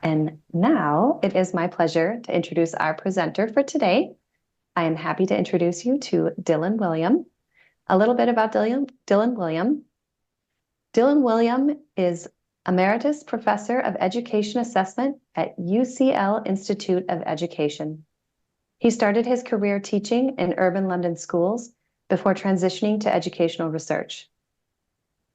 And now it is my pleasure to introduce our presenter for today. I am happy to introduce you to Dylan Wiliam. A little bit about Dylan Wiliam. Dylan Wiliam is Emeritus Professor of Education Assessment at UCL Institute of Education. He started his career teaching in urban London schools before transitioning to educational research.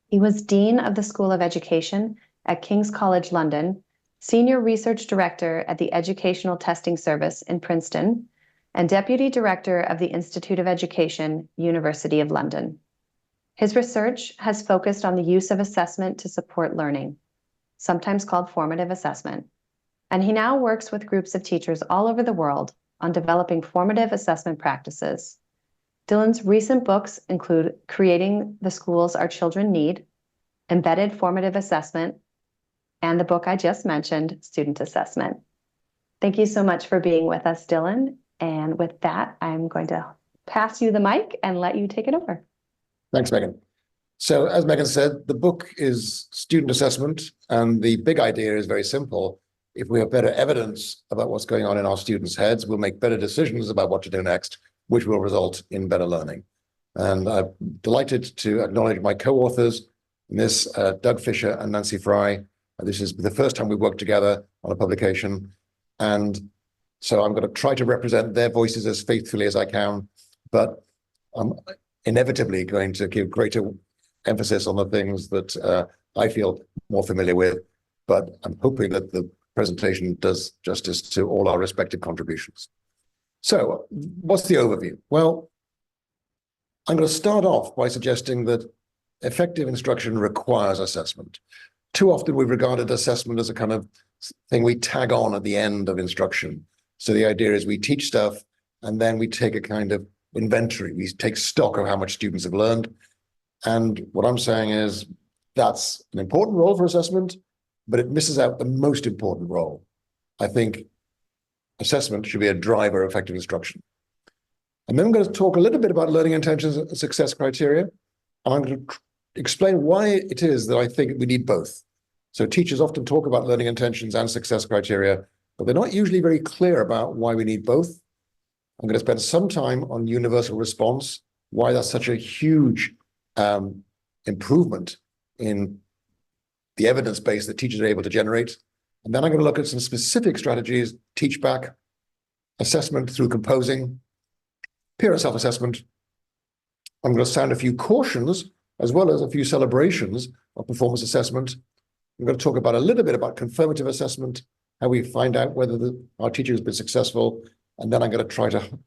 He was Dean of the School of Education at King's College London, Senior Research Director at the Educational Testing Service in Princeton, and Deputy Director of the Institute of Education, University of London. His research has focused on the use of assessment to support learning, sometimes called formative assessment, and he now works with groups of teachers all over the world on developing formative assessment practices. Dylan's recent books include Creating the Schools Our Children Need, Embedded Formative Assessment, and the book I just mentioned, Student Assessment. Thank you so much for being with us, Dylan. And with that, I'm going to pass you the mic and let you take it over. Thanks, Megan. So as Megan said, the book is Student Assessment, and the big idea is very simple. If we have better evidence about what's going on in our students' heads, we'll make better decisions about what to do next, which will result in better learning. And I'm delighted to acknowledge my co-authors in this, Doug Fisher and Nancy Fry. This is the first time we've worked together on a publication. And so I'm going to try to represent their voices as faithfully as I can, but I'm inevitably going to give greater emphasis on the things that I feel more familiar with. But I'm hoping that the presentation does justice to all our respective contributions. So what's the overview? Well, I'm going to start off by suggesting that effective instruction requires assessment. Too often we've regarded assessment as a kind of thing we tag on at the end of instruction. So the idea is we teach stuff and then we take a kind of inventory. We take stock of how much students have learned. And what I'm saying is that's an important role for assessment, but it misses out the most important role. I think assessment should be a driver of effective instruction. And then I'm going to talk a little bit about learning intentions and success criteria. And I'm going to explain why it is that I think we need both. So teachers often talk about learning intentions and success criteria, but they're not usually very clear about why we need both. I'm going to spend some time on universal response, why that's such a huge improvement in the evidence base that teachers are able to generate. And then I'm going to look at some specific strategies, teach back, assessment through composing, peer and self-assessment. I'm going to sound a few cautions as well as a few celebrations of performance assessment. I'm going to talk about a little bit about confirmative assessment, how we find out whether our teacher has been successful. And then I'm going to try to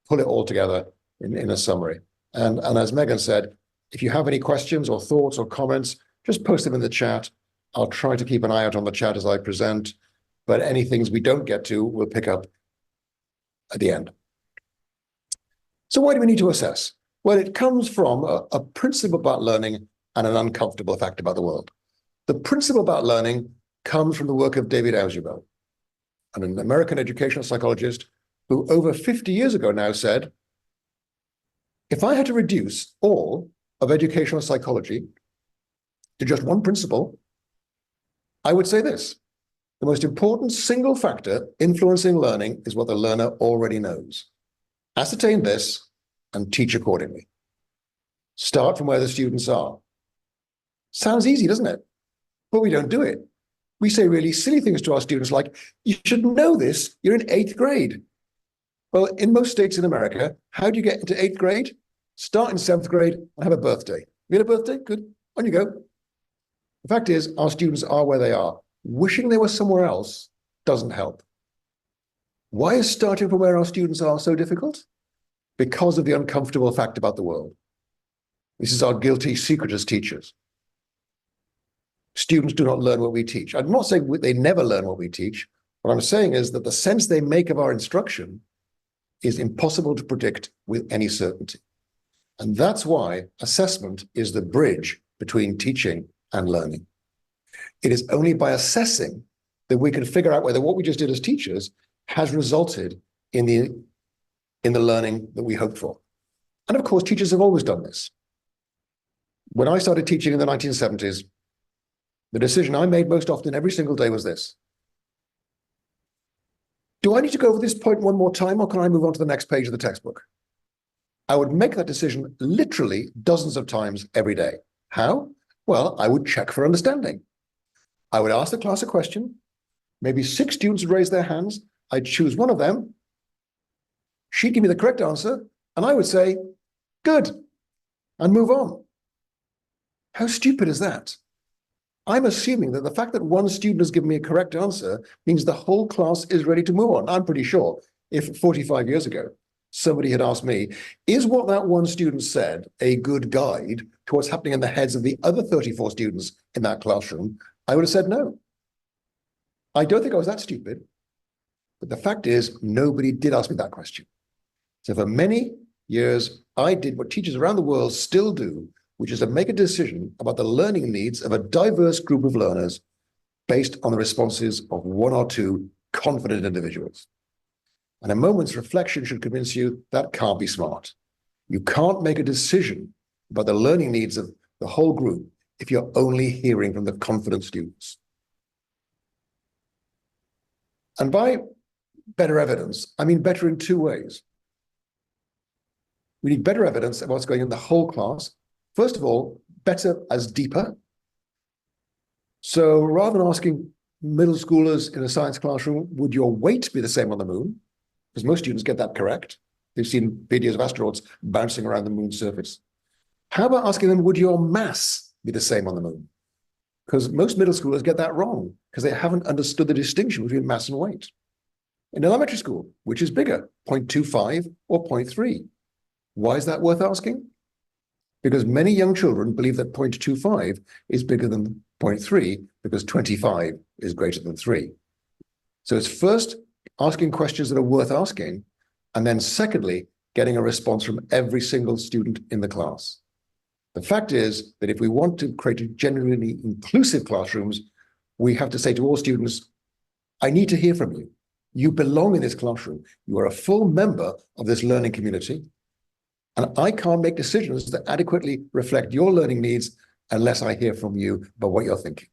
pull it all together in a summary. And as Megan said, if you have any questions or thoughts or comments, just post them in the chat. I'll try to keep an eye out on the chat as I present, but any things we don't get to, we'll pick up at the end. So why do we need to assess? Well, it comes from a principle about learning and an uncomfortable fact about the world. The principle about learning comes from the work of David Ausubel, an American educational psychologist who over 50 years ago now said, if I had to reduce all of educational psychology to just one principle, I would say this: the most important single factor influencing learning is what the learner already knows. Ascertain this and teach accordingly. Start from where the students are. Sounds easy, doesn't it? But we don't do it. We say really silly things to our students like, you should know this, you're in 8th grade. Well, in most states in America, how do you get into 8th grade? Start in 7th grade and have a birthday. You had a birthday? Good. On you go. The fact is, our students are where they are. Wishing they were somewhere else doesn't help. Why is starting from where our students are so difficult? Because of the uncomfortable fact about the world. This is our guilty secret as teachers. Students do not learn what we teach. I'm not saying they never learn what we teach. What I'm saying is that the sense they make of our instruction is impossible to predict with any certainty. And that's why assessment is the bridge between teaching and learning. It is only by assessing that we can figure out whether what we just did as teachers has resulted in the learning that we hoped for. And of course, teachers have always done this. When I started teaching in the 1970s, the decision I made most often every single day was this: Do I need to go over this point one more time, or can I move on to the next page of the textbook? I would make that decision literally dozens of times every day. How? Well, I would check for understanding. I would ask the class a question. Maybe 6 students would raise their hands. I'd choose one of them. She'd give me the correct answer, and I would say, good, and move on. How stupid is that? I'm assuming that the fact that one student has given me a correct answer means the whole class is ready to move on. I'm pretty sure if 45 years ago, somebody had asked me, is what that one student said a good guide to what's happening in the heads of the other 34 students in that classroom? I would have said no. I don't think I was that stupid, but the fact is nobody did ask me that question. So for many years, I did what teachers around the world still do, which is to make a decision about the learning needs of a diverse group of learners based on the responses of 1 or 2 confident individuals. And a moment's reflection should convince you that can't be smart. You can't make a decision about the learning needs of the whole group if you're only hearing from the confident students. And by better evidence, I mean better in 2 ways. We need better evidence of what's going on in the whole class. First of all, better as deeper. So rather than asking middle schoolers in a science classroom, would your weight be the same on the moon? Because most students get that correct. They've seen videos of astronauts bouncing around the moon's surface. How about asking them, would your mass be the same on the moon? Because most middle schoolers get that wrong because they haven't understood the distinction between mass and weight. In elementary school, which is bigger, 0.25 or 0.3? Why is that worth asking? Because many young children believe that 0.25 is bigger than 0.3 because 25 is greater than 3. So it's first asking questions that are worth asking, and then secondly, getting a response from every single student in the class. The fact is that if we want to create genuinely inclusive classrooms, we have to say to all students, I need to hear from you. You belong in this classroom. You are a full member of this learning community. And I can't make decisions that adequately reflect your learning needs unless I hear from you about what you're thinking.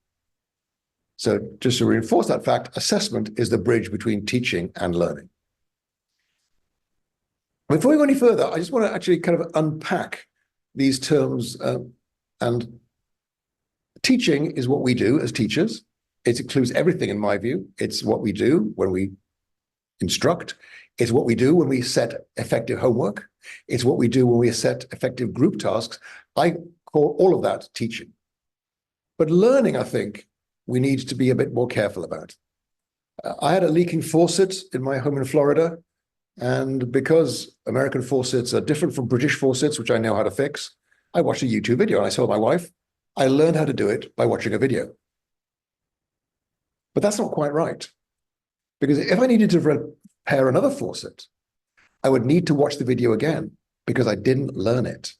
So just to reinforce that fact, assessment is the bridge between teaching and learning. Before we go any further, I just want to actually kind of unpack these terms. And teaching is what we do as teachers. It includes everything in my view. It's what we do when we instruct. It's what we do when we set effective homework. It's what we do when we set effective group tasks. I call all of that teaching. But learning, I think, we need to be a bit more careful about. I had a leaking faucet in my home in Florida. And because American faucets are different from British faucets, which I know how to fix, I watched a YouTube video and I told my wife, I learned how to do it by watching a video. But that's not quite right. Because if I needed to repair another faucet, I would need to watch the video again because I didn't learn it.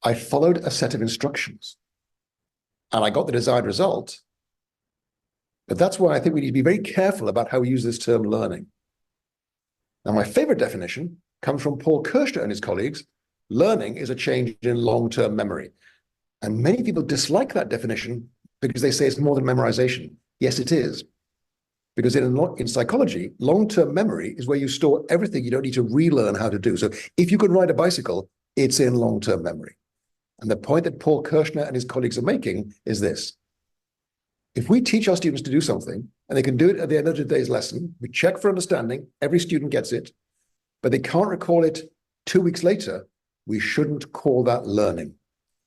I followed a set of instructions and I got the desired result. But that's why I think we need to be very careful about how we use this term learning. Now, my favorite definition comes from Paul Kirschner and his colleagues. Learning is a change in long-term memory. And many people dislike that definition because they say it's more than memorization. Yes, it is. Because in psychology, long-term memory is where you store everything you don't need to relearn how to do. So if you can ride a bicycle, it's in long-term memory. And the point that Paul Kirschner and his colleagues are making is this. If we teach our students to do something, and they can do it at the end of the day's lesson, we check for understanding, every student gets it, but they can't recall it 2 weeks later, we shouldn't call that learning.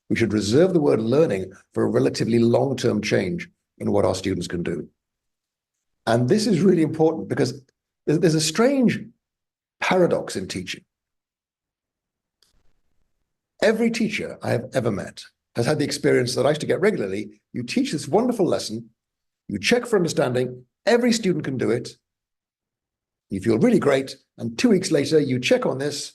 We should reserve the word learning for a relatively long-term change in what our students can do. And this is really important because there's a strange paradox in teaching. Every teacher I have ever met has had the experience that I used to get regularly. You teach this wonderful lesson, you check for understanding, every student can do it, you feel really great, and 2 weeks later you check on this,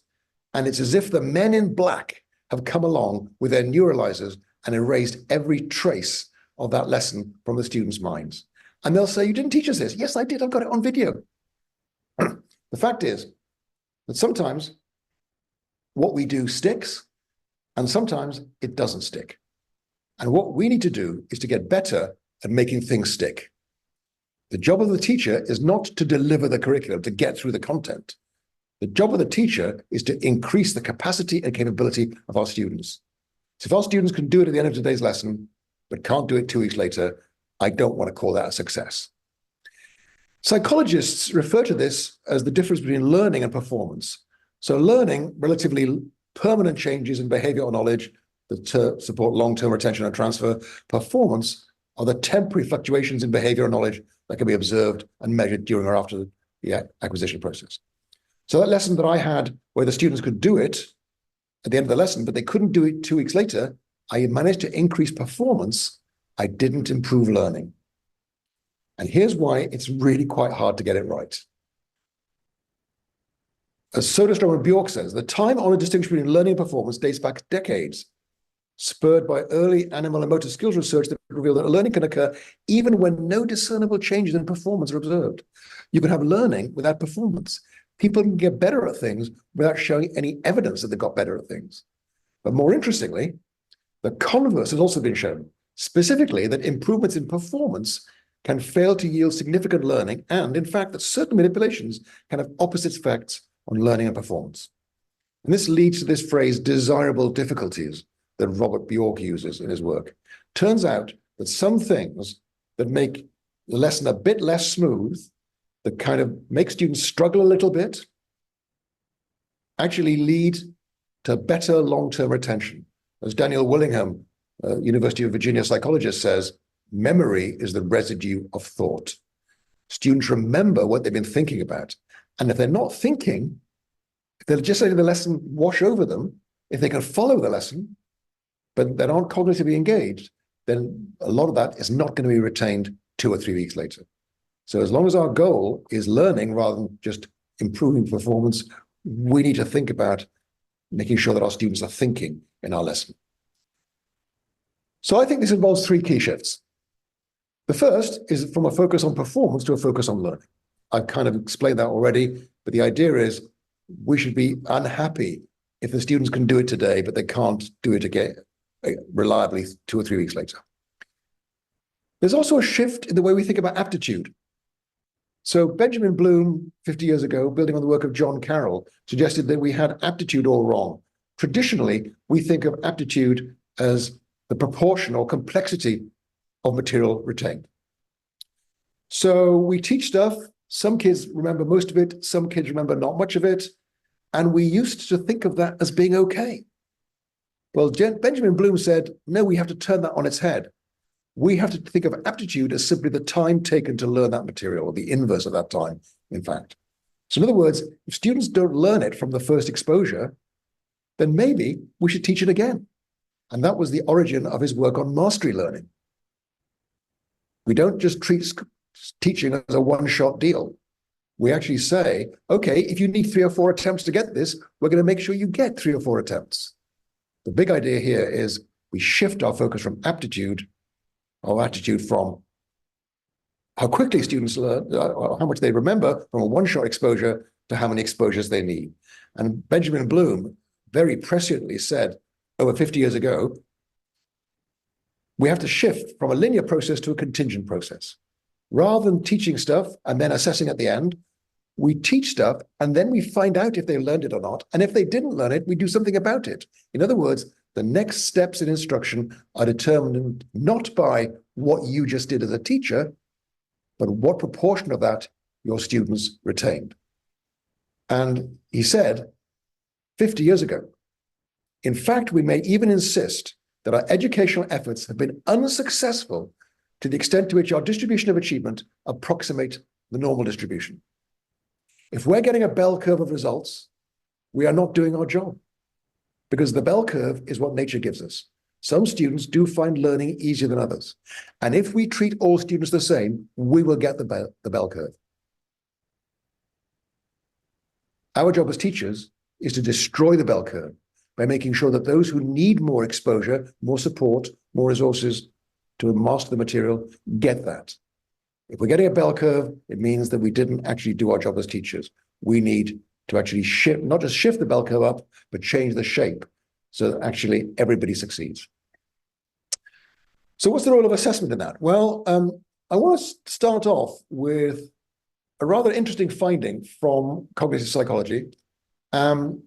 and it's as if the men in black have come along with their neuralizers and erased every trace of that lesson from the students' minds. And they'll say, you didn't teach us this. Yes, I did. I've got it on video. The fact is that sometimes what we do sticks, and sometimes it doesn't stick. And what we need to do is to get better at making things stick. The job of the teacher is not to deliver the curriculum, to get through the content. The job of the teacher is to increase the capacity and capability of our students. So if our students can do it at the end of today's lesson, but can't do it 2 weeks later, I don't want to call that a success. Psychologists refer to this as the difference between learning and performance. So learning, relatively permanent changes in behavior or knowledge that support long-term retention and transfer. Performance are the temporary fluctuations in behavior or knowledge that can be observed and measured during or after the acquisition process. So that lesson that I had where the students could do it at the end of the lesson, but they couldn't do it 2 weeks later, I managed to increase performance. I didn't improve learning. And here's why it's really quite hard to get it right. As Soderstrom and Bjork says, the time-honored distinction between learning and performance dates back decades, spurred by early animal and motor skills research that revealed that learning can occur even when no discernible changes in performance are observed. You can have learning without performance. People can get better at things without showing any evidence that they got better at things. But more interestingly, the converse has also been shown, specifically that improvements in performance can fail to yield significant learning, and in fact, that certain manipulations can have opposite effects on learning and performance. And this leads to this phrase, desirable difficulties, that Robert Bjork uses in his work. Turns out that some things that make the lesson a bit less smooth, that kind of make students struggle a little bit, actually lead to better long-term retention. As Daniel Willingham, University of Virginia psychologist, says, memory is the residue of thought. Students remember what they've been thinking about. And if they're not thinking, if they're just letting the lesson wash over them, if they can follow the lesson, but they aren't cognitively engaged, then a lot of that is not going to be retained 2 or 3 weeks later. So as long as our goal is learning rather than just improving performance, we need to think about making sure that our students are thinking in our lesson. So I think this involves 3 key shifts. The first is from a focus on performance to a focus on learning. I've kind of explained that already, but the idea is we should be unhappy if the students can do it today, but they can't do it again reliably 2 or 3 weeks later. There's also a shift in the way we think about aptitude. So Benjamin Bloom, 50 years ago, building on the work of John Carroll, suggested that we had aptitude all wrong. Traditionally, we think of aptitude as the proportion or complexity of material retained. So we teach stuff, some kids remember most of it, some kids remember not much of it, and we used to think of that as being okay. Well, Benjamin Bloom said, no, we have to turn that on its head. We have to think of aptitude as simply the time taken to learn that material, or the inverse of that time, in fact. So in other words, if students don't learn it from the first exposure, then maybe we should teach it again. And that was the origin of his work on mastery learning. We don't just treat teaching as a one-shot deal. We actually say, okay, if you need 3 or 4 attempts to get this, we're going to make sure you get 3 or 4 attempts. The big idea here is we shift our focus from aptitude, or attitude from how quickly students learn, or how much they remember from a one-shot exposure to how many exposures they need. And Benjamin Bloom very presciently said over 50 years ago, we have to shift from a linear process to a contingent process. Rather than teaching stuff and then assessing at the end, we teach stuff and then we find out if they learned it or not. And if they didn't learn it, we do something about it. In other words, the next steps in instruction are determined not by what you just did as a teacher, but what proportion of that your students retained. And he said 50 years ago, in fact, we may even insist that our educational efforts have been unsuccessful to the extent to which our distribution of achievement approximate the normal distribution. If we're getting a bell curve of results, we are not doing our job, because the bell curve is what nature gives us. Some students do find learning easier than others. And if we treat all students the same, we will get the bell curve. Our job as teachers is to destroy the bell curve by making sure that those who need more exposure, more support, more resources to master the material get that. If we're getting a bell curve, it means that we didn't actually do our job as teachers. We need to actually shift, not just shift the bell curve up, but change the shape so that actually everybody succeeds. So what's the role of assessment in that? Well, I want to start off with a rather interesting finding from cognitive psychology. One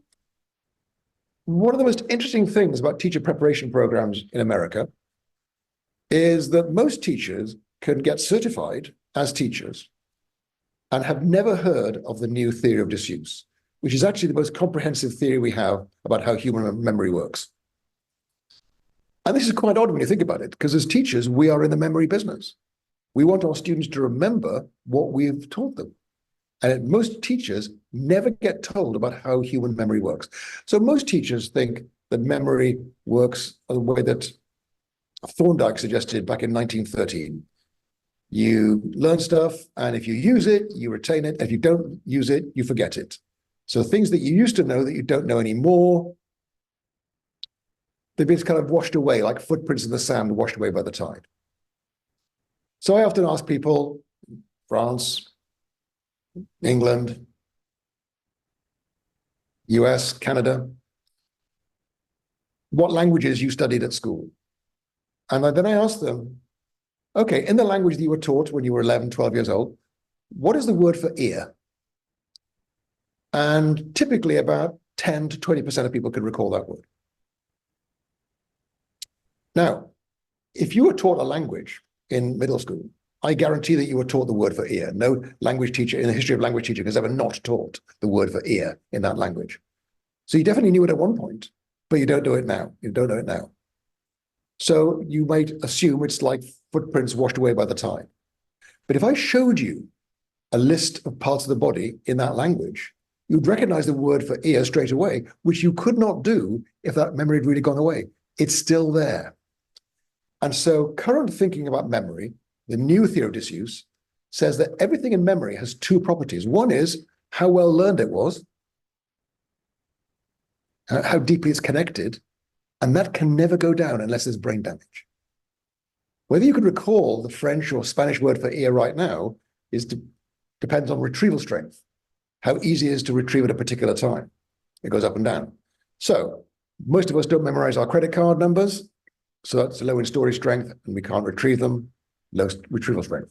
of the most interesting things about teacher preparation programs in America is that most teachers can get certified as teachers and have never heard of the new theory of disuse, which is actually the most comprehensive theory we have about how human memory works. And this is quite odd when you think about it, because as teachers, we are in the memory business. We want our students to remember what we've taught them. And most teachers never get told about how human memory works. So most teachers think that memory works the way that Thorndike suggested back in 1913. You learn stuff, and if you use it, you retain it. If you don't use it, you forget it. So things that you used to know that you don't know anymore, they've been kind of washed away, like footprints in the sand washed away by the tide. So I often ask people, France, England, US, Canada, what languages you studied at school. And then I ask them, okay, in the language that you were taught when you were 11, 12 years old, what is the word for ear? And typically about 10 to 20% of people can recall that word. Now, if you were taught a language in middle school, I guarantee that you were taught the word for ear. No language teacher in the history of language teaching has ever not taught the word for ear in that language. So you definitely knew it at one point, but you don't know it now. You don't know it now. So you might assume it's like footprints washed away by the tide. But if I showed you a list of parts of the body in that language, you'd recognize the word for ear straight away, which you could not do if that memory had really gone away. It's still there. And so current thinking about memory, the new theory of disuse, says that everything in memory has two properties. One is how well learned it was, how deeply it's connected, and that can never go down unless there's brain damage. Whether you can recall the French or Spanish word for ear right now depends on retrieval strength, how easy it is to retrieve at a particular time. It goes up and down. So most of us don't memorize our credit card numbers, so that's low in storage strength, and we can't retrieve them, low retrieval strength.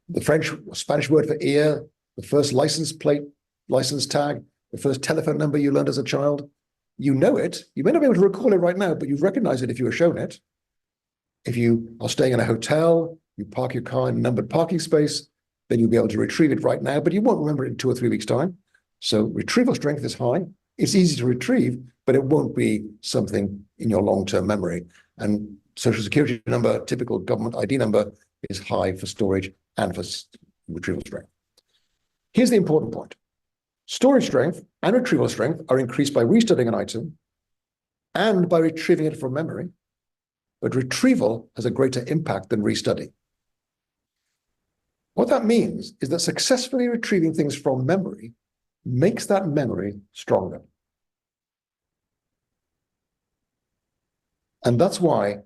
The French or Spanish word for ear, the first license plate, license tag, the first telephone number you learned as a child, you know it. You may not be able to recall it right now, but you recognize it if you were shown it. If you are staying in a hotel, you park your car in a numbered parking space, then you'll be able to retrieve it right now, but you won't remember it in 2 or 3 weeks' time. So retrieval strength is high. It's easy to retrieve, but it won't be something in your long-term memory. And social security number, typical government ID number, is high for storage and for retrieval strength. Here's the important point. Storage strength and retrieval strength are increased by restudying an item and by retrieving it from memory, but retrieval has a greater impact than restudy. What that means is that successfully retrieving things from memory makes that memory stronger. And that's why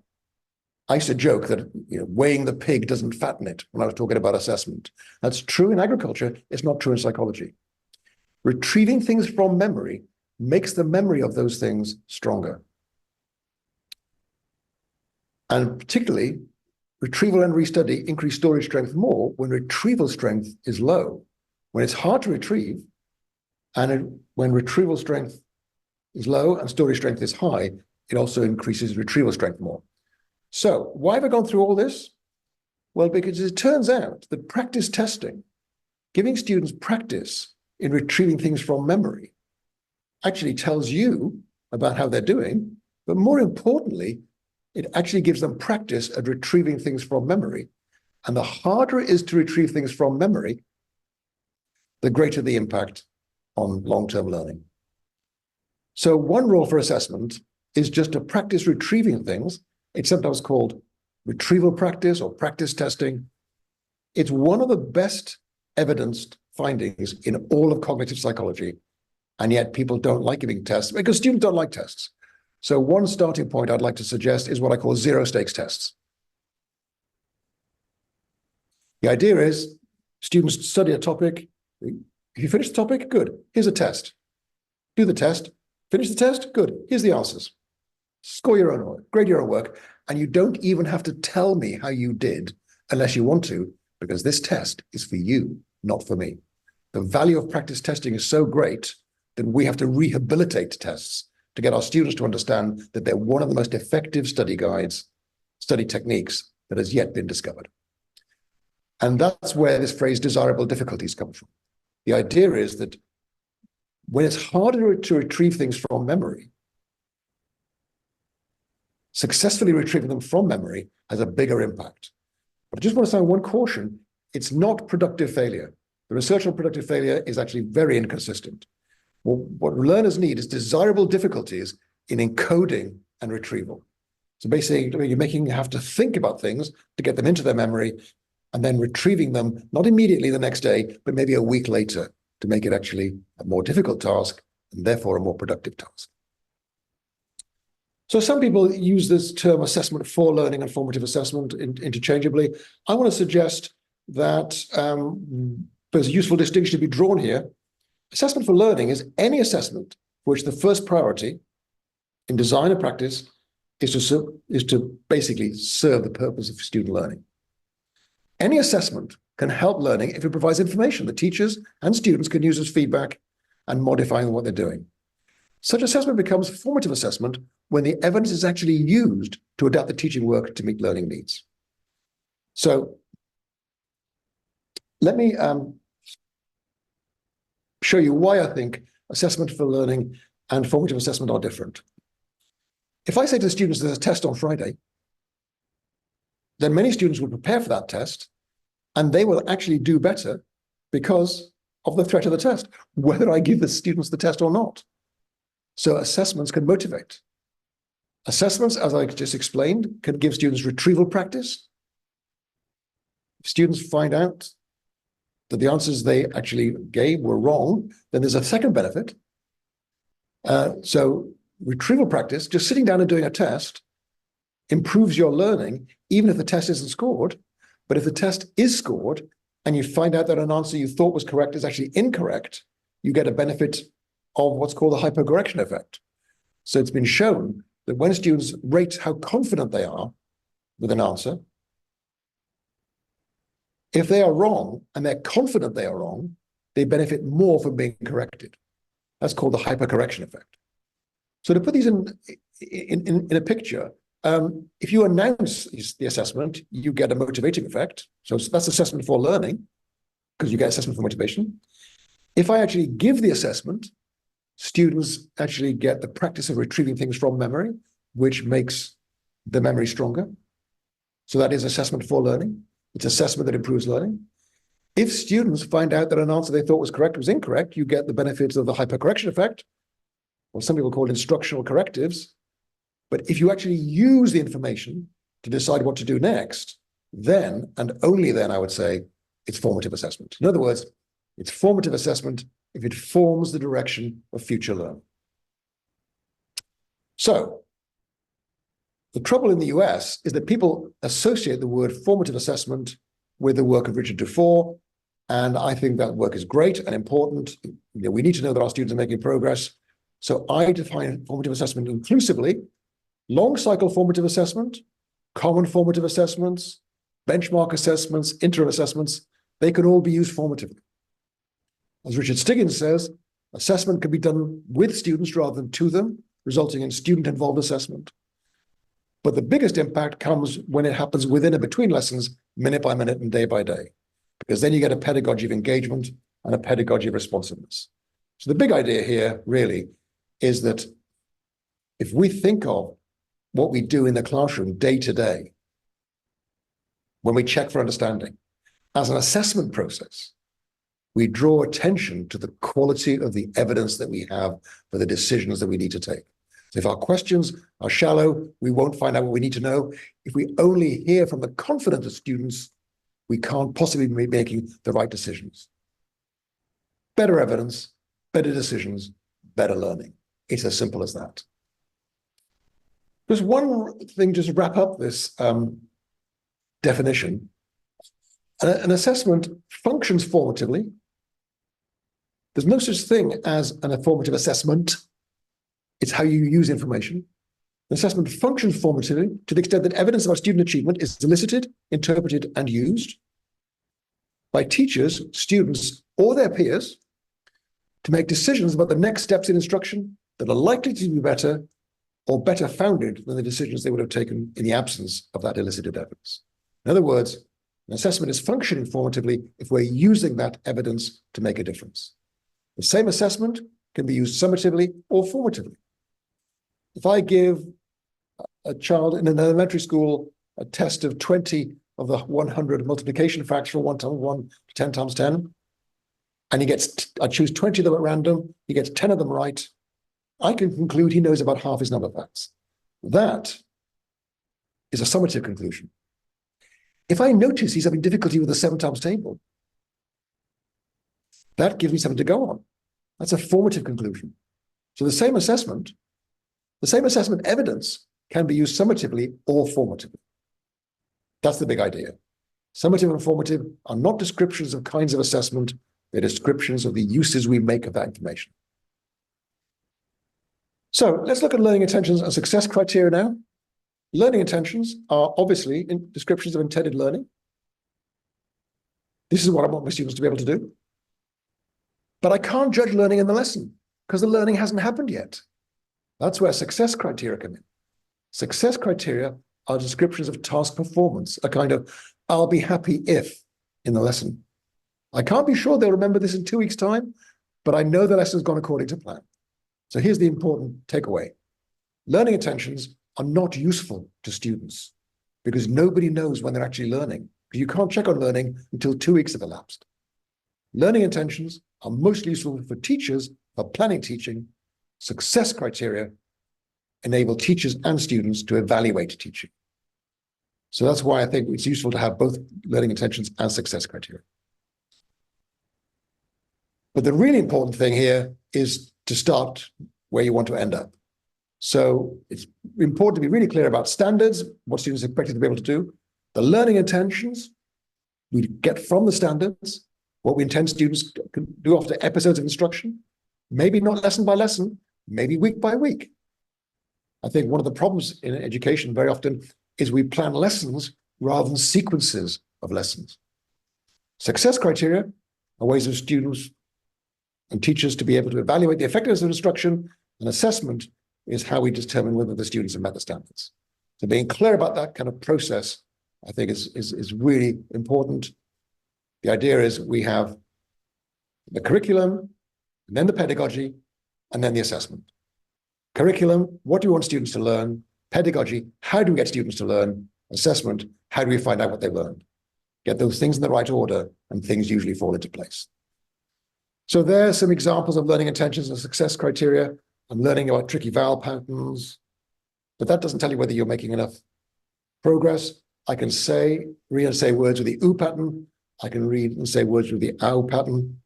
I used to joke that weighing the pig doesn't fatten it when I was talking about assessment. That's true in agriculture. It's not true in psychology. Retrieving things from memory makes the memory of those things stronger. And particularly, retrieval and restudy increase storage strength more when retrieval strength is low. When it's hard to retrieve, and when retrieval strength is low and storage strength is high, it also increases retrieval strength more. So why have I gone through all this? Well, because it turns out that practice testing, giving students practice in retrieving things from memory, actually tells you about how they're doing, but more importantly, it actually gives them practice at retrieving things from memory. And the harder it is to retrieve things from memory, the greater the impact on long-term learning. So one role for assessment is just to practice retrieving things. It's sometimes called retrieval practice or practice testing. It's one of the best evidenced findings in all of cognitive psychology. And yet people don't like giving tests because students don't like tests. So one starting point I'd like to suggest is what I call zero stakes tests. The idea is students study a topic. If you finish the topic, good. Here's a test. Do the test. Finish the test, good. Here's the answers. Score your own work, grade your own work, and you don't even have to tell me how you did. unless you want to, because this test is for you, not for me. The value of practice testing is so great that we have to rehabilitate tests to get our students to understand that they're one of the most effective study guides, study techniques that has yet been discovered. And that's where this phrase desirable difficulties comes from. The idea is that when it's harder to retrieve things from memory, successfully retrieving them from memory has a bigger impact. But I just want to say one caution, it's not productive failure. The research on productive failure is actually very inconsistent. Well, what learners need is desirable difficulties in encoding and retrieval. So basically, you have to think about things to get them into their memory and then retrieving them, not immediately the next day, but maybe a week later to make it actually a more difficult task and therefore a more productive task. So some people use this term assessment for learning and formative assessment interchangeably. I want to suggest that there's a useful distinction to be drawn here. Assessment for learning is any assessment for which the first priority in design and practice is to basically serve the purpose of student learning. Any assessment can help learning if it provides information that teachers and students can use as feedback and modifying what they're doing. Such assessment becomes formative assessment when the evidence is actually used to adapt the teaching work to meet learning needs. So let me show you why I think assessment for learning and formative assessment are different. If I say to the students there's a test on Friday, then many students will prepare for that test and they will actually do better because of the threat of the test, whether I give the students the test or not. So assessments can motivate. Assessments, as I just explained, can give students retrieval practice. If students find out that the answers they actually gave were wrong, then there's a second benefit. So retrieval practice, just sitting down and doing a test, improves your learning, even if the test isn't scored. But if the test is scored and you find out that an answer you thought was correct is actually incorrect, you get a benefit of what's called the hypercorrection effect. So it's been shown that when students rate how confident they are with an answer, if they are wrong and they're confident they are wrong, they benefit more from being corrected. That's called the hypercorrection effect. So to put these in a picture, if you announce the assessment, you get a motivating effect. So that's assessment for learning, because you get assessment for motivation. If I actually give the assessment, students actually get the practice of retrieving things from memory, which makes the memory stronger. So that is assessment for learning. It's assessment that improves learning. If students find out that an answer they thought was correct was incorrect, you get the benefits of the hypercorrection effect, or some people call instructional correctives. But if you actually use the information to decide what to do next, then, and only then, I would say, it's formative assessment. In other words, it's formative assessment if it forms the direction of future learning. So, the trouble in the US is that people associate the word formative assessment with the work of Richard Dufour, and I think that work is great and important. We need to know that our students are making progress. So I define formative assessment inclusively: long cycle formative assessment, common formative assessments, benchmark assessments, interim assessments. They can all be used formatively. As Richard Stiggins says, assessment can be done with students rather than to them, resulting in student-involved assessment. But the biggest impact comes when it happens within and between lessons, minute by minute and day by day, because then you get a pedagogy of engagement and a pedagogy of responsiveness. So the big idea here really is that if we think of what we do in the classroom day to day, when we check for understanding, as an assessment process, we draw attention to the quality of the evidence that we have for the decisions that we need to take. So if our questions are shallow, we won't find out what we need to know. If we only hear from the confident of students, we can't possibly be making the right decisions. Better evidence, better decisions, better learning. It's as simple as that. There's one thing just to wrap up this definition. An assessment functions formatively. There's no such thing as an formative assessment. It's how you use information. assessment functions formatively to the extent that evidence about student achievement is elicited, interpreted, and used by teachers, students, or their peers to make decisions about the next steps in instruction that are likely to be better or better founded than the decisions they would have taken in the absence of that elicited evidence. In other words, an assessment is functioning formatively if we're using that evidence to make a difference. The same assessment can be used summatively or formatively. If I give a child in an elementary school a test of 20 of the 100 multiplication facts from 1 times 1 to 10 times 10, and I choose 20 of them at random, he gets 10 of them right, I can conclude he knows about half his number facts. That is a summative conclusion. If I notice he's having difficulty with the 7 times table, that gives me something to go on. That's a formative conclusion. So the same assessment evidence can be used summatively or formatively. That's the big idea. Summative and formative are not descriptions of kinds of assessment, they're descriptions of the uses we make of that information. So let's look at learning intentions and success criteria now. Learning intentions are obviously descriptions of intended learning. This is what I want my students to be able to do. But I can't judge learning in the lesson because the learning hasn't happened yet. That's where success criteria come in. Success criteria are descriptions of task performance, a kind of I'll be happy if in the lesson. I can't be sure they'll remember this in 2 weeks' time, but I know the lesson's gone according to plan. So here's the important takeaway. Learning intentions are not useful to students because nobody knows when they're actually learning. You can't check on learning until 2 weeks have elapsed. Learning intentions are most useful for teachers for planning teaching. Success criteria enable teachers and students to evaluate teaching. So that's why I think it's useful to have both learning intentions and success criteria. But the really important thing here is to start where you want to end up. So it's important to be really clear about standards, what students are expected to be able to do, the learning intentions we get from the standards, what we intend students can do after episodes of instruction, maybe not lesson by lesson, maybe week by week. I think one of the problems in education very often is we plan lessons rather than sequences of lessons. Success criteria are ways of students and teachers to be able to evaluate the effectiveness of instruction, and assessment is how we determine whether the students have met the standards. So being clear about that kind of process, I think is really important. The idea is we have the curriculum, and then the pedagogy, and then the assessment. Curriculum, what do we want students to learn? Pedagogy, how do we get students to learn? Assessment, how do we find out what they learned? Get those things in the right order, and things usually fall into place. So there are some examples of learning intentions and success criteria. I'm learning about tricky vowel patterns, but that doesn't tell you whether you're making enough progress. I can read and say words with the oo pattern. I can read and say words with the ow pattern.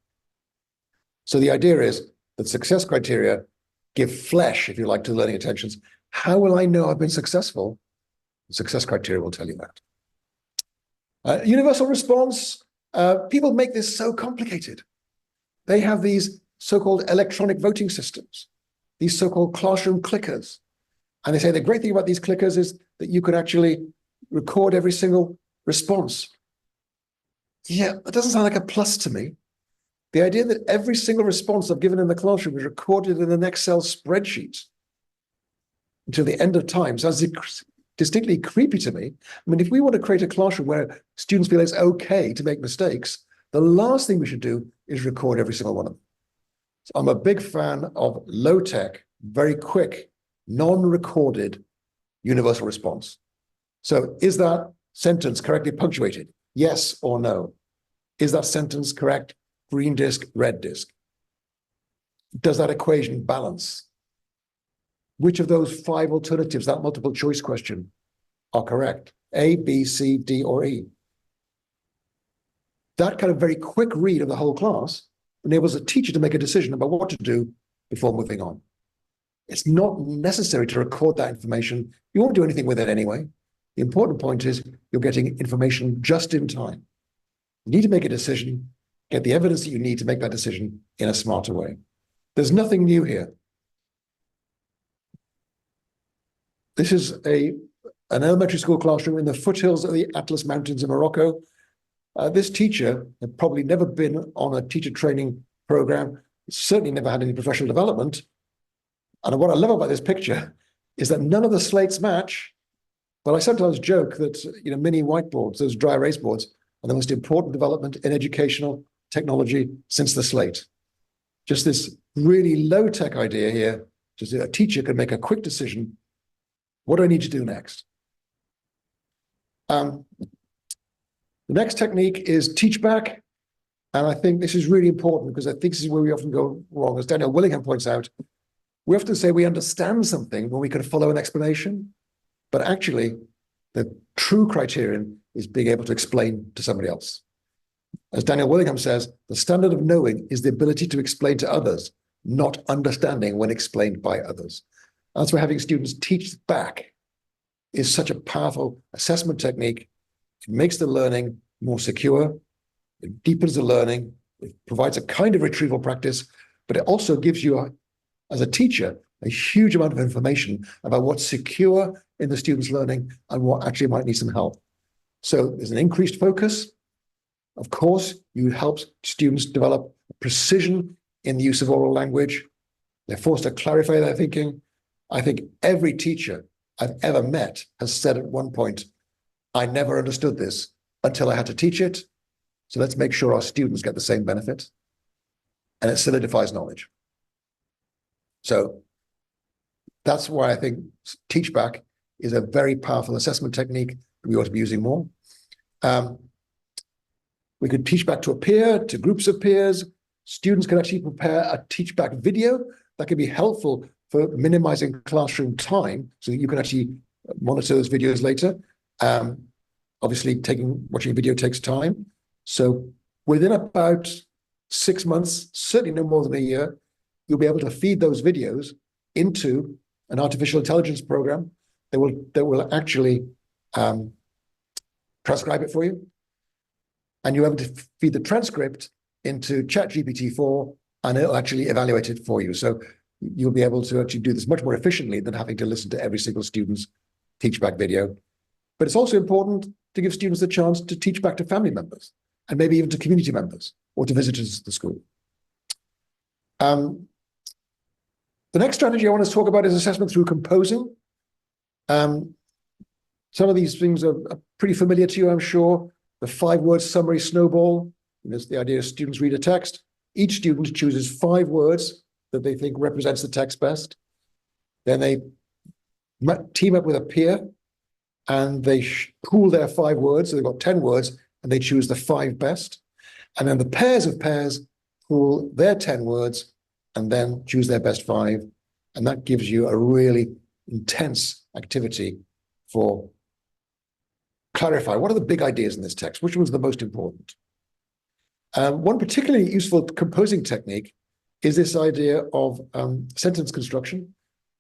So the idea is that success criteria give flesh, if you like, to learning intentions. How will I know I've been successful? Success criteria will tell you that. Universal response, people make this so complicated. They have these so-called electronic voting systems, these so-called classroom clickers. And they say the great thing about these clickers is that you could actually record every single response. Yeah, that doesn't sound like a plus to me. The idea that every single response I've given in the classroom is recorded in an Excel spreadsheet until the end of time sounds distinctly creepy to me. I mean, if we want to create a classroom where students feel it's okay to make mistakes, the last thing we should do is record every single one of them. So I'm a big fan of low-tech, very quick, non-recorded universal response. So is that sentence correctly punctuated? Yes or no? Is that sentence correct? Green disk, red disk. Does that equation balance? Which of those 5 alternatives, that multiple choice question, are correct? A, B, C, D, or E? That kind of very quick read of the whole class enables a teacher to make a decision about what to do before moving on. It's not necessary to record that information. You won't do anything with it anyway. The important point is you're getting information just in time. You need to make a decision, get the evidence that you need to make that decision in a smarter way. There's nothing new here. This is an elementary school classroom in the foothills of the Atlas Mountains in Morocco. This teacher had probably never been on a teacher training program, certainly never had any professional development. And what I love about this picture is that none of the slates match. But I sometimes joke that mini whiteboards, those dry erase boards, are the most important development in educational technology since the slate. Just this really low-tech idea here, just a teacher can make a quick decision. What do I need to do next? The next technique is teach back. And I think this is really important because I think this is where we often go wrong. As Dylan Wiliam points out, we often say we understand something when we can follow an explanation. But actually, the true criterion is being able to explain to somebody else. As Daniel Willingham says, the standard of knowing is the ability to explain to others, not understanding when explained by others. That's why having students teach back is such a powerful assessment technique. It makes the learning more secure. It deepens the learning. It provides a kind of retrieval practice, but it also gives you, as a teacher, a huge amount of information about what's secure in the student's learning and what actually might need some help. So there's an increased focus. Of course, you help students develop precision in the use of oral language. They're forced to clarify their thinking. I think every teacher I've ever met has said at one point, I never understood this until I had to teach it. So let's make sure our students get the same benefit. And it solidifies knowledge. So that's why I think teach back is a very powerful assessment technique that we ought to be using more. We could teach back to a peer, to groups of peers. Students can actually prepare a teach back video that can be helpful for minimizing classroom time so that you can actually monitor those videos later. Obviously, watching a video takes time. So within about 6 months, certainly no more than a year, you'll be able to feed those videos into an artificial intelligence program that will actually transcribe it for you. And you're able to feed the transcript into ChatGPT-4, and it'll actually evaluate it for you. So you'll be able to actually do this much more efficiently than having to listen to every single student's teach back video. But it's also important to give students the chance to teach back to family members and maybe even to community members or to visitors to the school. The next strategy I want to talk about is assessment through composing. Some of these things are pretty familiar to you, I'm sure. The 5-word summary snowball. The idea is students read a text. Each student chooses 5 words that they think represents the text best. Then they team up with a peer and they pool their 5 words. So they've got 10 words and they choose the 5 best. And then the pairs of pairs pool their 10 words and then choose their best 5. And that gives you a really intense activity for clarify what are the big ideas in this text, which one's the most important. One particularly useful composing technique is this idea of sentence construction.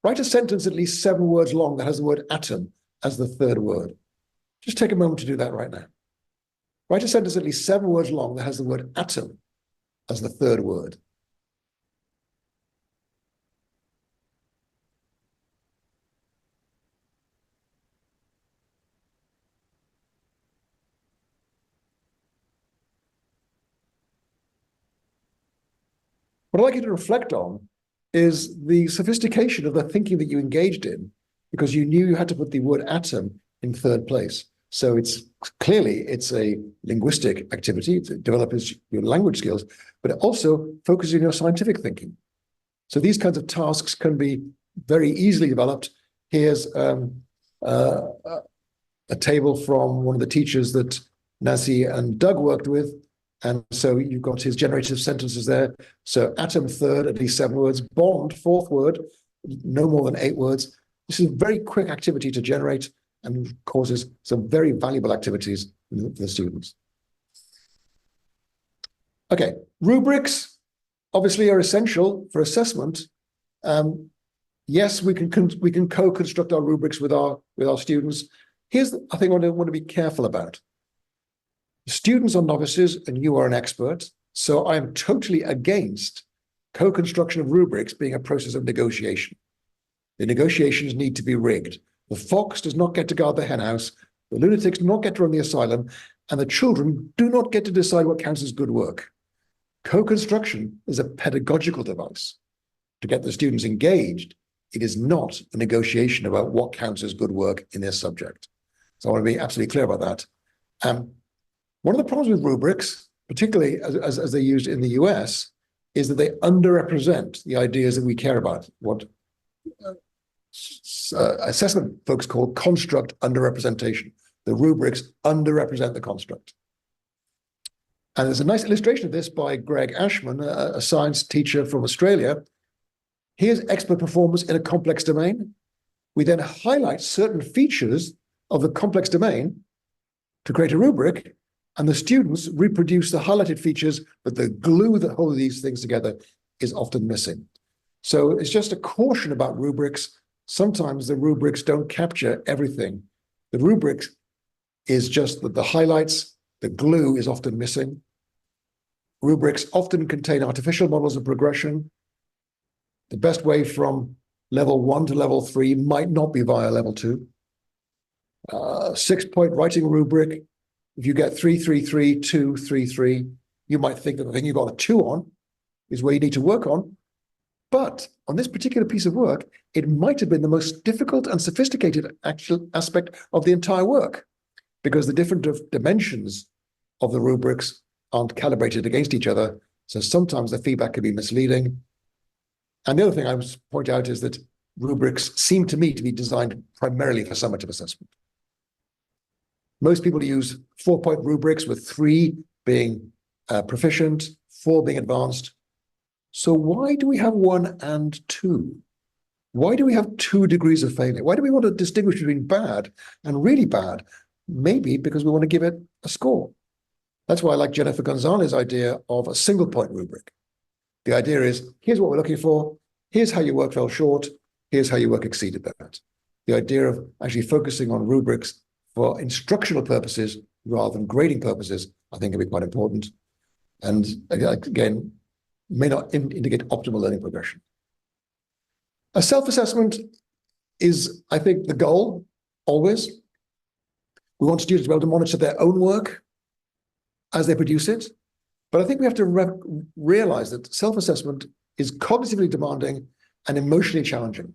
Write a sentence at least 7 words long that has the word atom as the 3rd word. Just take a moment to do that right now. Write a sentence at least 7 words long that has the word atom as the 3rd word. What I'd like you to reflect on is the sophistication of the thinking that you engaged in, because you knew you had to put the word atom in 3rd place. So it's a linguistic activity that develops your language skills, but it also focuses on your scientific thinking. So these kinds of tasks can be very easily developed. Here's a table from one of the teachers that Nancy and Doug worked with. And so you've got his generative sentences there. So atom 3rd, at least 7 words. Bond, 4th word, no more than 8 words. This is a very quick activity to generate and causes some very valuable activities for the students. Okay, rubrics obviously are essential for assessment. Yes, we can co-construct our rubrics with our students. Here's the thing I want to be careful about. Students are novices and you are an expert, so I am totally against co-construction of rubrics being a process of negotiation. The negotiations need to be rigged. The fox does not get to guard the henhouse, the lunatics do not get to run the asylum, and the children do not get to decide what counts as good work. Co-construction is a pedagogical device to get the students engaged. It is not a negotiation about what counts as good work in this subject. So I want to be absolutely clear about that. One of the problems with rubrics, particularly as they're used in the US, is that they underrepresent the ideas that we care about, what assessment folks call construct underrepresentation. The rubrics underrepresent the construct. And there's a nice illustration of this by Greg Ashman, a science teacher from Australia. Here's expert performance in a complex domain. We then highlight certain features of the complex domain to create a rubric, and the students reproduce the highlighted features, but the glue that holds these things together is often missing. So it's just a caution about rubrics. Sometimes the rubrics don't capture everything. The rubrics is just the highlights, the glue is often missing. Rubrics often contain artificial models of progression. The best way from level 1 to level 3 might not be via level 2. 6-point writing rubric, if you get 3, 3, 3, 2, 3, 3, you might think that the thing you got a 2 on is where you need to work on. But on this particular piece of work, it might have been the most difficult and sophisticated actual aspect of the entire work, because the different dimensions of the rubrics aren't calibrated against each other. So sometimes the feedback can be misleading. And the other thing I would point out is that rubrics seem to me to be designed primarily for summative assessment. Most people use 4-point rubrics, with 3 being proficient, 4 being advanced. So why do we have 1 and 2? Why do we have 2 degrees of failure? Why do we want to distinguish between bad and really bad? Maybe because we want to give it a score. That's why I like Jennifer Gonzalez's idea of a single-point rubric. The idea is, here's what we're looking for, here's how your work fell short, here's how your work exceeded that. The idea of actually focusing on rubrics for instructional purposes rather than grading purposes, I think can be quite important. And again, may not indicate optimal learning progression. A self-assessment is, I think, the goal, always. We want students to be able to monitor their own work as they produce it. But I think we have to realize that self-assessment is cognitively demanding and emotionally challenging.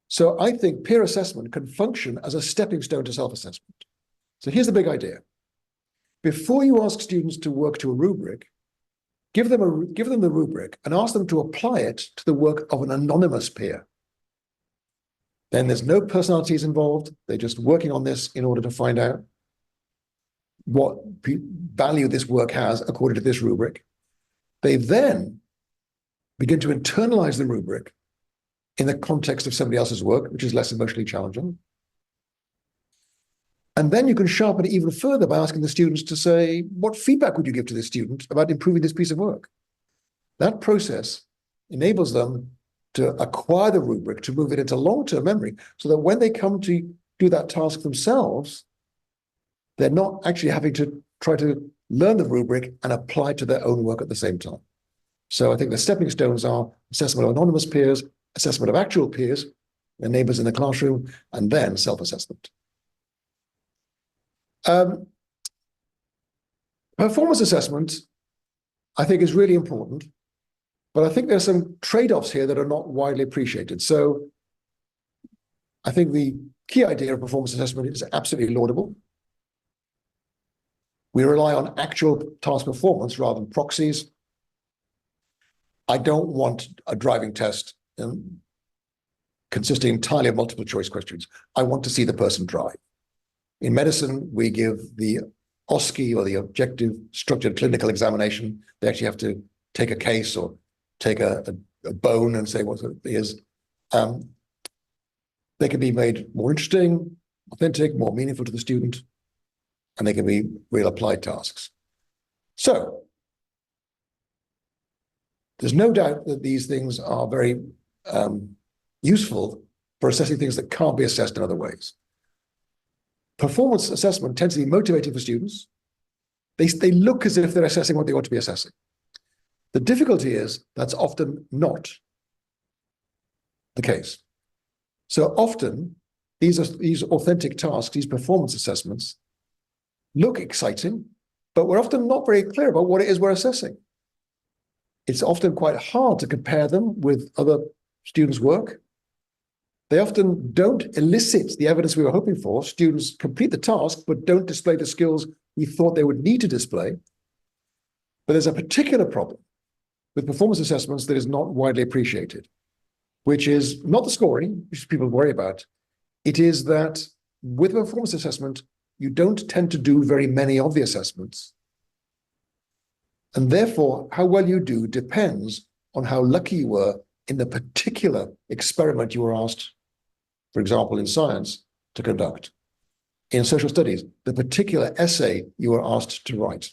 So I think peer assessment can function as a stepping stone to self-assessment. So here's the big idea. Before you ask students to work to a rubric, give them the rubric and ask them to apply it to the work of an anonymous peer. Then there's no personalities involved. They're just working on this in order to find out what value this work has according to this rubric. They then begin to internalize the rubric in the context of somebody else's work, which is less emotionally challenging. And then you can sharpen it even further by asking the students to say, what feedback would you give to this student about improving this piece of work? That process enables them to acquire the rubric, to move it into long-term memory, so that when they come to do that task themselves, they're not actually having to try to learn the rubric and apply it to their own work at the same time. So I think the stepping stones are assessment of anonymous peers, assessment of actual peers, their neighbors in the classroom, and then self-assessment. Performance assessment, I think, is really important, but I think there's some trade-offs here that are not widely appreciated. So I think the key idea of performance assessment is absolutely laudable. We rely on actual task performance rather than proxies. I don't want a driving test consisting entirely of multiple choice questions. I want to see the person drive. In medicine, we give the OSCE, or the objective structured clinical examination. They actually have to take a case or take a bone and say what it is. They can be made more interesting, authentic, more meaningful to the student, and they can be real applied tasks. So there's no doubt that these things are very useful for assessing things that can't be assessed in other ways. Performance assessment tends to be motivating for students. They look as if they're assessing what they ought to be assessing. The difficulty is that's often not the case. So often these authentic tasks, these performance assessments, look exciting, but we're often not very clear about what it is we're assessing. It's often quite hard to compare them with other students' work. They often don't elicit the evidence we were hoping for. Students complete the task, but don't display the skills we thought they would need to display. But there's a particular problem with performance assessments that is not widely appreciated, which is not the scoring, which people worry about. It is that with a performance assessment, you don't tend to do very many of the assessments. And therefore, how well you do depends on how lucky you were in the particular experiment you were asked, for example, in science, to conduct. In social studies, the particular essay you were asked to write.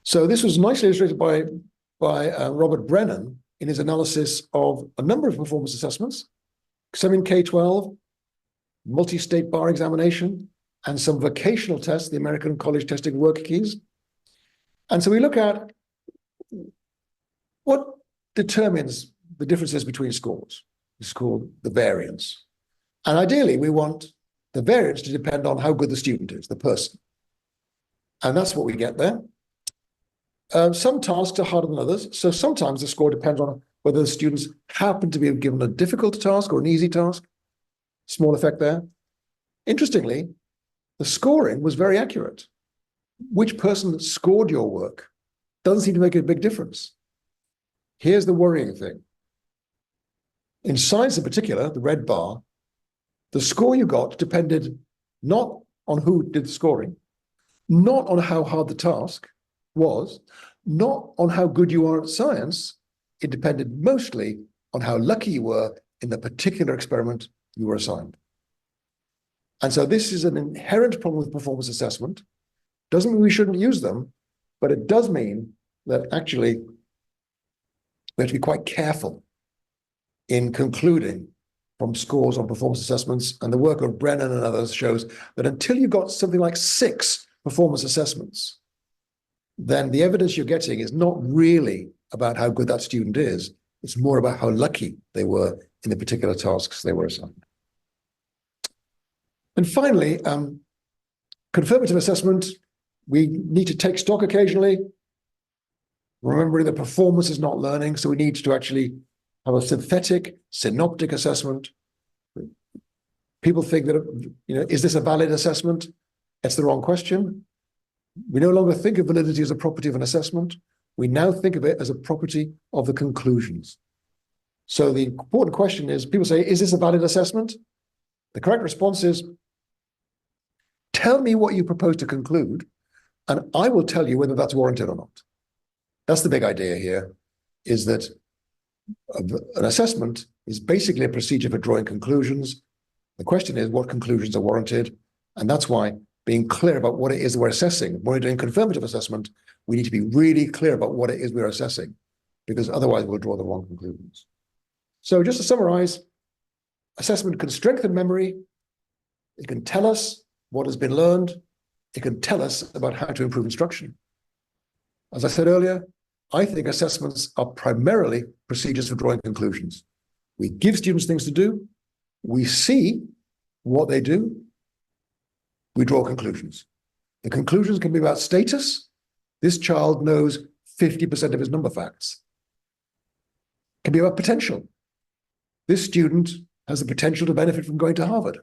So this was nicely illustrated by Robert Brennan in his analysis of a number of performance assessments, some in K-12, multi-state bar examination, and some vocational tests, the American College Testing Work Keys. And so we look at what determines the differences between scores. It's called the variance. And ideally, we want the variance to depend on how good the student is, the person. And that's what we get there. Some tasks are harder than others. So sometimes the score depends on whether the students happen to be given a difficult task or an easy task. Small effect there. Interestingly, the scoring was very accurate. Which person scored your work doesn't seem to make a big difference. Here's the worrying thing. In science in particular, the red bar, the score you got depended not on who did the scoring, not on how hard the task was, not on how good you are at science. It depended mostly on how lucky you were in the particular experiment you were assigned. And so this is an inherent problem with performance assessment. Doesn't mean we shouldn't use them, but it does mean that actually we have to be quite careful in concluding from scores on performance assessments. And the work of Brennan and others shows that until you've got something like 6 performance assessments, then the evidence you're getting is not really about how good that student is. It's more about how lucky they were in the particular tasks they were assigned. And finally, confirmative assessment, we need to take stock occasionally, remembering that performance is not learning, so we need to actually have a synthetic, synoptic assessment. People think that, is this a valid assessment? It's the wrong question. We no longer think of validity as a property of an assessment. We now think of it as a property of the conclusions. So the important question is, people say, is this a valid assessment? The correct response is, tell me what you propose to conclude, and I will tell you whether that's warranted or not. That's the big idea here, is that an assessment is basically a procedure for drawing conclusions. The question is, what conclusions are warranted? And that's why being clear about what it is that we're assessing. When we're doing confirmative assessment, we need to be really clear about what it is we're assessing, because otherwise we'll draw the wrong conclusions. So just to summarize, assessment can strengthen memory. It can tell us what has been learned. It can tell us about how to improve instruction. As I said earlier, I think assessments are primarily procedures for drawing conclusions. We give students things to do. We see what they do. We draw conclusions. The conclusions can be about status. This child knows 50% of his number facts. It can be about potential. This student has the potential to benefit from going to Harvard.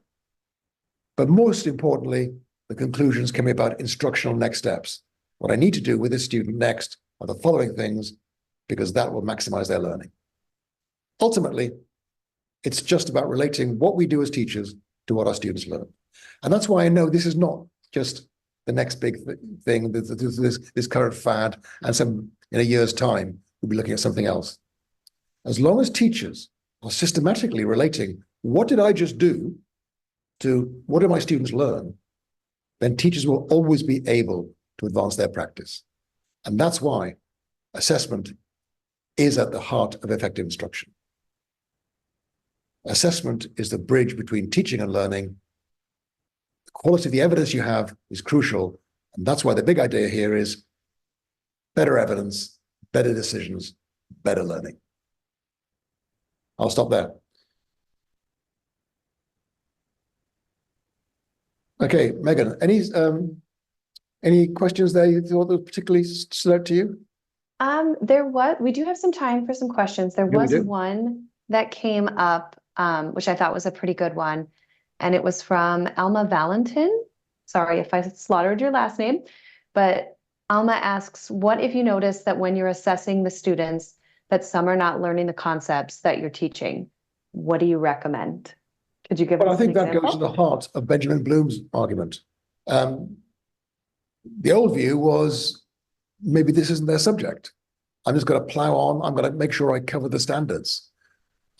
But most importantly, the conclusions can be about instructional next steps. What I need to do with this student next are the following things, because that will maximize their learning. Ultimately, it's just about relating what we do as teachers to what our students learn. And that's why I know this is not just the next big thing, this current fad, and in a year's time, we'll be looking at something else. As long as teachers are systematically relating, what did I just do to what do my students learn, then teachers will always be able to advance their practice. And that's why assessment is at the heart of effective instruction. Assessment is the bridge between teaching and learning. The quality of the evidence you have is crucial. And that's why the big idea here is better evidence, better decisions, better learning. I'll stop there. Okay, Megan, any questions there you thought that particularly stood out to you? We do have some time for some questions. There Yeah, we was do. one that came up, which I thought was a pretty good one. And it was from Alma Valentin. Sorry if I slaughtered your last name, but Alma asks, what if you notice that when you're assessing the students, that some are not learning the concepts that you're teaching? What do you recommend? Could you give Well, I us an think that goes to the example? heart of Benjamin Bloom's argument. Um, the old view was maybe this isn't their subject. I'm just going to plow on. I'm going to make sure I cover the standards.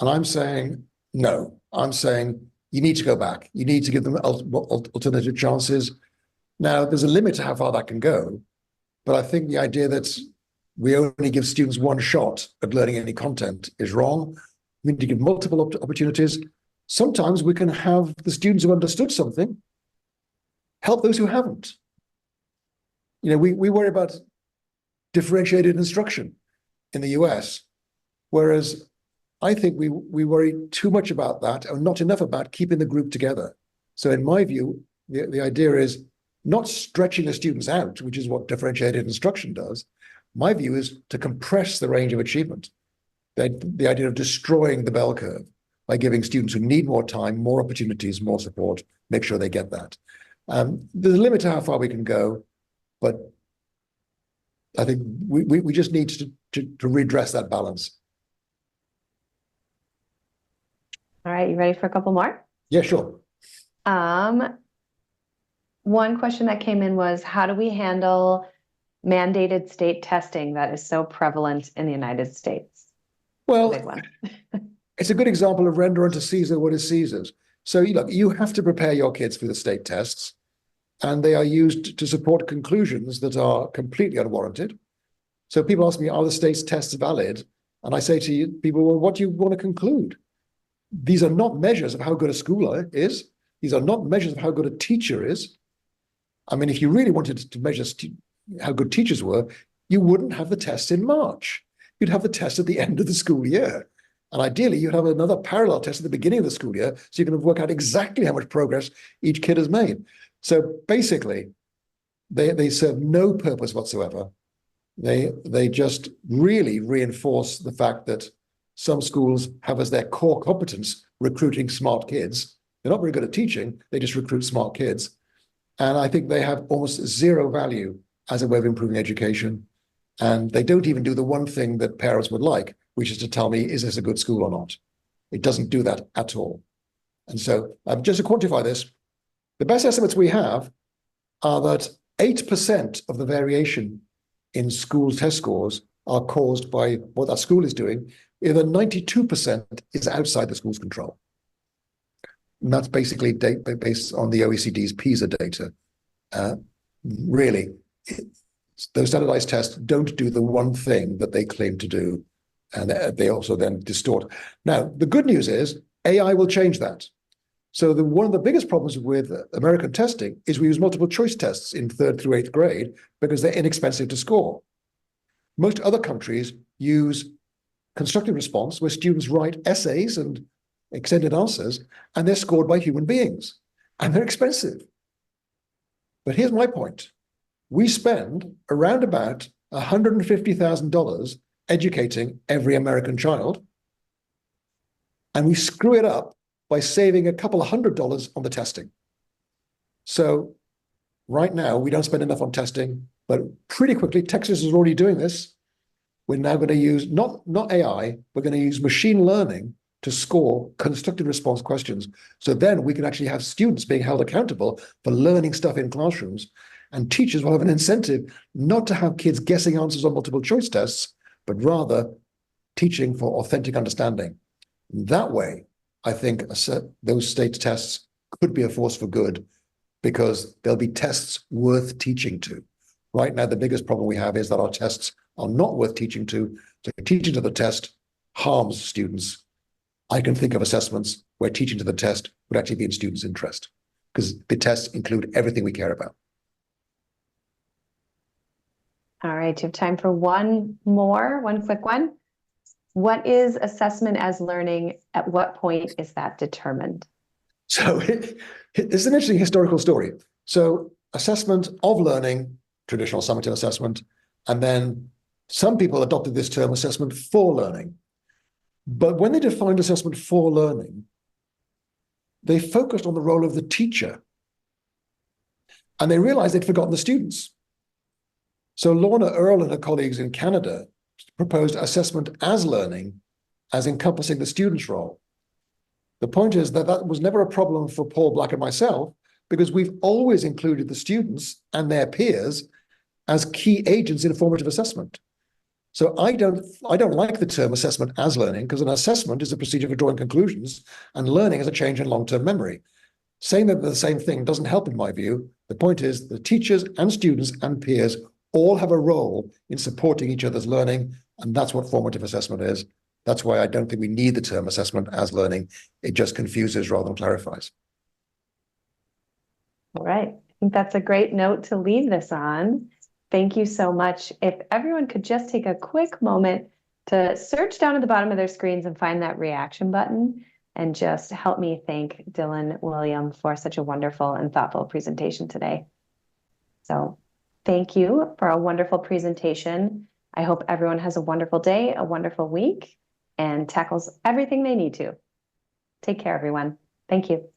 And I'm saying, no, I'm saying you need to go back. You need to give them alternative chances. Now, there's a limit to how far that can go. But I think the idea that we only give students one shot at learning any content is wrong. We need to give multiple opportunities. Sometimes we can have the students who understood something help those who haven't. We worry about differentiated instruction in the US, whereas I think we worry too much about that and not enough about keeping the group together. So in my view, the idea is not stretching the students out, which is what differentiated instruction does. My view is to compress the range of achievement. The idea of destroying the bell curve by giving students who need more time, more opportunities, more support, make sure they get that. There's a limit to how far we can go, but I think we just need to redress that balance. All right, you ready for a couple more? Yeah, sure. Um, One question that came in was, how do we handle mandated state testing that is so prevalent in the United States? Well, Big one. it's a good example of render unto Caesar what is Caesar's. So look, you have to prepare your kids for the state tests, and they are used to support conclusions that are completely unwarranted. So people ask me, are the state's tests valid? And I say to people, well, what do you want to conclude? These are not measures of how good a schooler is. These are not measures of how good a teacher is. I mean, if you really wanted to measure how good teachers were, you wouldn't have the test in March. You'd have the test at the end of the school year. And ideally, you'd have another parallel test at the beginning of the school year so you can work out exactly how much progress each kid has made. So basically, they serve no purpose whatsoever. They just really reinforce the fact that some schools have as their core competence recruiting smart kids. They're not very good at teaching, they just recruit smart kids. And I think they have almost zero value as a way of improving education. And they don't even do the one thing that parents would like, which is to tell me, is this a good school or not? It doesn't do that at all. And so just to quantify this, the best estimates we have are that 8% of the variation in school test scores are caused by what that school is doing, either 92% is outside the school's control. And that's basically based on the OECD's PISA data. Really, those standardized tests don't do the one thing that they claim to do. And they also then distort. Now, the good news is AI will change that. So one of the biggest problems with American testing is we use multiple choice tests in 3rd through 8th grade because they're inexpensive to score. Most other countries use constructive response where students write essays and extended answers, and they're scored by human beings, and they're expensive. But here's my point. We spend around about $150,000 educating every American child, and we screw it up by saving a couple of $100 on the testing. So right now, we don't spend enough on testing, but pretty quickly, Texas is already doing this. We're now going to use not AI, we're going to use machine learning to score constructive response questions. So then we can actually have students being held accountable for learning stuff in classrooms, and teachers will have an incentive not to have kids guessing answers on multiple choice tests, but rather teaching for authentic understanding. That way, I think those state tests could be a force for good because there'll be tests worth teaching to. Right now, the biggest problem we have is that our tests are not worth teaching to. So teaching to the test harms students. I can think of assessments where teaching to the test would actually be in students' interest because the tests include everything we care about. All right, you have time for one quick one. What is assessment as learning? At what point is that determined? So it's an interesting historical story. So assessment of learning, traditional summative assessment, and then some people adopted this term assessment for learning. But when they defined assessment for learning, they focused on the role of the teacher. And they realized they'd forgotten the students. So Lorna Earle and her colleagues in Canada proposed assessment as learning, as encompassing the student's role. The point is that that was never a problem for Paul Black and myself, because we've always included the students and their peers as key agents in formative assessment. So I don't like the term assessment as learning, because an assessment is a procedure for drawing conclusions, and learning is a change in long-term memory. Saying that they're the same thing doesn't help in my view. The point is the teachers and students and peers all have a role in supporting each other's learning, and that's what formative assessment is. That's why I don't think we need the term assessment as learning. It just confuses rather than clarifies. All right. I think that's a great note to leave this on. Thank you so much. If everyone could just take a quick moment to search down at the bottom of their screens and find that reaction button, and just help me thank Dylan Wiliam for such a wonderful and thoughtful presentation today. So thank you for a wonderful presentation. I hope everyone has a wonderful day, a wonderful week, and tackles everything they need to. Take care, everyone. Thank you.